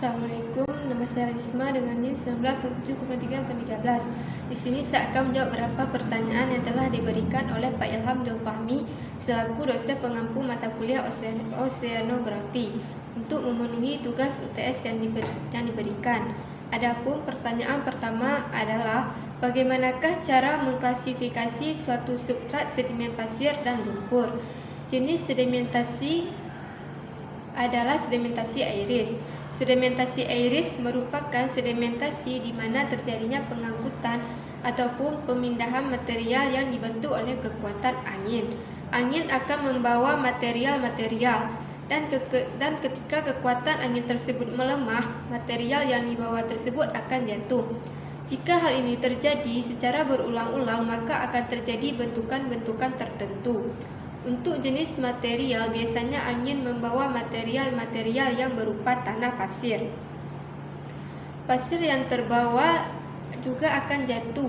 Assalamualaikum, nama saya Risma dengan NIM 19.703.13. Di sini saya akan menjawab beberapa pertanyaan yang telah diberikan oleh Pak Ilham Zulfahmi selaku dosen pengampu mata kuliah Oseanografi untuk memenuhi tugas UTS yang diberikan. Adapun pertanyaan pertama adalah bagaimanakah cara mengklasifikasi suatu substrat sedimen pasir dan lumpur? Jenis sedimentasi adalah sedimentasi airis. Sedimentasi airis merupakan sedimentasi di mana terjadinya pengangkutan ataupun pemindahan material yang dibentuk oleh kekuatan angin. Angin akan membawa material-material dan ketika kekuatan angin tersebut melemah, material yang dibawa tersebut akan jatuh. Jika hal ini terjadi secara berulang-ulang, maka akan terjadi bentukan-bentukan tertentu. Untuk jenis material, biasanya angin membawa material-material yang berupa tanah pasir. Pasir yang terbawa juga akan jatuh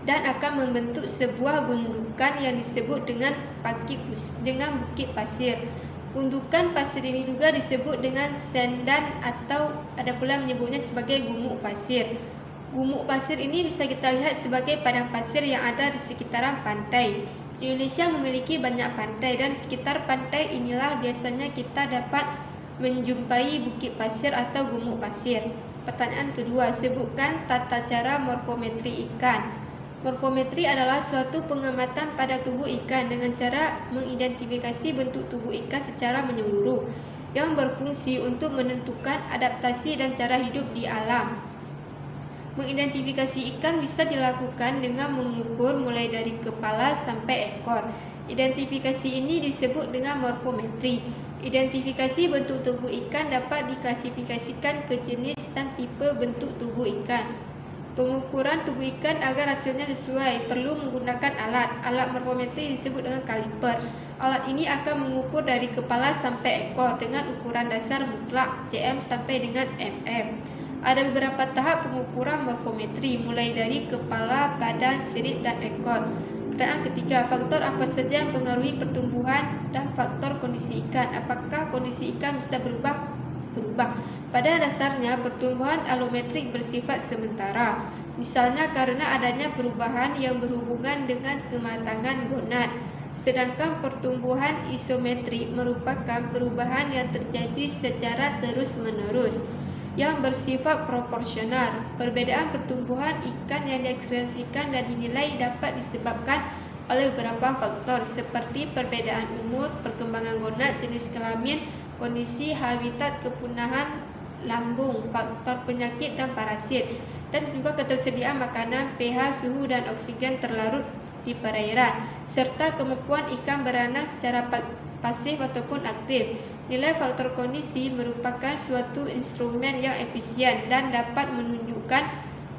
dan akan membentuk sebuah gundukan yang disebut dengan bukit pasir. Gundukan pasir ini juga disebut dengan sendan atau ada pula menyebutnya sebagai gumuk pasir. Gumuk pasir ini bisa kita lihat sebagai padang pasir yang ada di sekitaran pantai. Indonesia memiliki banyak pantai dan sekitar pantai inilah biasanya kita dapat menjumpai bukit pasir atau gumuk pasir. Pertanyaan kedua, sebutkan tata cara morfometri ikan. Morfometri adalah suatu pengamatan pada tubuh ikan dengan cara mengidentifikasi bentuk tubuh ikan secara menyeluruh yang berfungsi untuk menentukan adaptasi dan cara hidup di alam. Mengidentifikasi ikan bisa dilakukan dengan mengukur mulai dari kepala sampai ekor. Identifikasi ini disebut dengan morfometri. Identifikasi bentuk tubuh ikan dapat diklasifikasikan ke jenis dan tipe bentuk tubuh ikan. Pengukuran tubuh ikan agar hasilnya sesuai perlu menggunakan alat. Alat morfometri disebut dengan kaliper. Alat ini akan mengukur dari kepala sampai ekor dengan ukuran dasar mutlak cm sampai dengan mm. Ada beberapa tahap pengukuran morfometri, mulai dari kepala, badan, sirip, dan ekor. Pertanyaan ketiga, faktor apa saja yang mempengaruhi pertumbuhan dan faktor kondisi ikan? Apakah kondisi ikan bisa berubah? Pada dasarnya, pertumbuhan alometrik bersifat sementara. Misalnya karena adanya perubahan yang berhubungan dengan kematangan gonad. Sedangkan pertumbuhan isometrik merupakan perubahan yang terjadi secara terus-menerus yang bersifat proporsional. Perbedaan pertumbuhan ikan yang diekspresikan dan dinilai dapat disebabkan oleh beberapa faktor seperti perbedaan umur, perkembangan gonad, jenis kelamin, kondisi habitat, kepunahan lambung, faktor penyakit dan parasit, dan juga ketersediaan makanan, pH, suhu dan oksigen terlarut di perairan, serta kemampuan ikan beranak secara pasif ataupun aktif. Nilai faktor kondisi merupakan suatu instrumen yang efisien dan dapat menunjukkan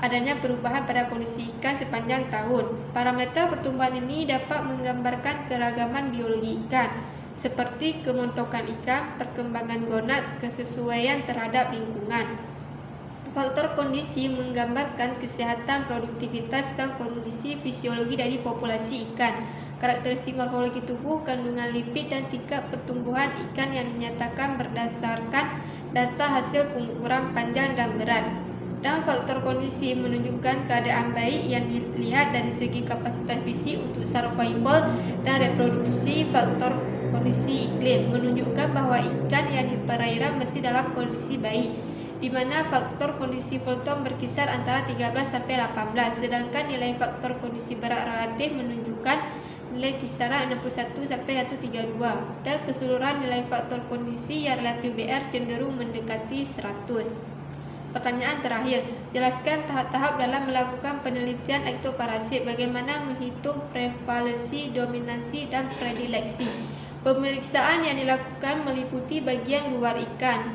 adanya perubahan pada kondisi ikan sepanjang tahun. Parameter pertumbuhan ini dapat menggambarkan keragaman biologi ikan, seperti kemontokan ikan, perkembangan gonad, kesesuaian terhadap lingkungan. Faktor kondisi menggambarkan kesehatan, produktivitas, dan kondisi fisiologi dari populasi ikan. Karakteristik morfologi tubuh, kandungan lipid, dan tingkat pertumbuhan ikan yang dinyatakan berdasarkan data hasil pengukuran panjang dan berat. Dan faktor kondisi menunjukkan keadaan baik yang dilihat dari segi kapasitas fisik untuk survival dan reproduksi. Faktor kondisi iklim menunjukkan bahwa ikan yang di perairan masih dalam kondisi baik, di mana faktor kondisi Fulton berkisar antara 13 sampai 18, sedangkan nilai faktor kondisi berat relatif menunjukkan nilai kisaran 61 sampai 132, dan keseluruhan nilai faktor kondisi yang relatif BR cenderung mendekati 100. Pertanyaan terakhir, jelaskan tahap-tahap dalam melakukan penelitian ektoparasit. Bagaimana menghitung prevalensi, dominansi, dan predileksi? Pemeriksaan yang dilakukan meliputi bagian luar ikan.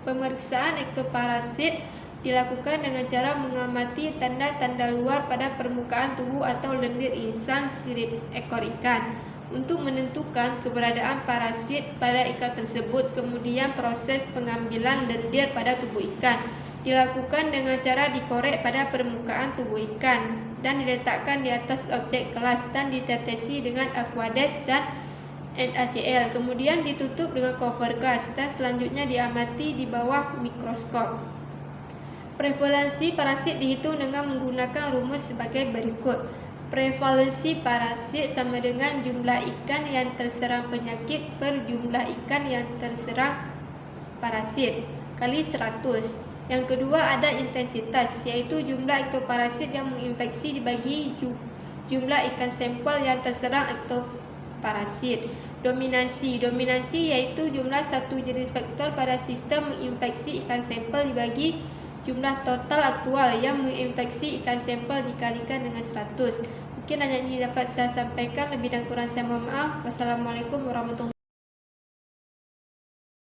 Pemeriksaan ektoparasit dilakukan dengan cara mengamati tanda-tanda luar pada permukaan tubuh atau lendir insang sirip ekor ikan untuk menentukan keberadaan parasit pada ikan tersebut. Kemudian proses pengambilan lendir pada tubuh ikan dilakukan dengan cara dikorek pada permukaan tubuh ikan dan diletakkan di atas objek kelas dan ditetesi dengan aqueous dan NaCl. Kemudian ditutup dengan cover glass dan selanjutnya diamati di bawah mikroskop. Prevalensi parasit dihitung dengan menggunakan rumus sebagai berikut. Prevalensi parasit sama dengan jumlah ikan yang terserang penyakit per jumlah ikan yang terserang parasit kali 100. Yang kedua ada intensitas, yaitu jumlah ektoparasit yang menginfeksi dibagi jumlah ikan sampel yang terserang ektoparasit. Dominansi yaitu jumlah satu jenis faktor pada sistem menginfeksi ikan sampel dibagi jumlah total aktual yang menginfeksi ikan sampel dikalikan dengan 100. Mungkin hanya ini dapat saya sampaikan, lebih dan kurang saya mohon maaf. Wassalamualaikum warahmatullahi wabarakatuh.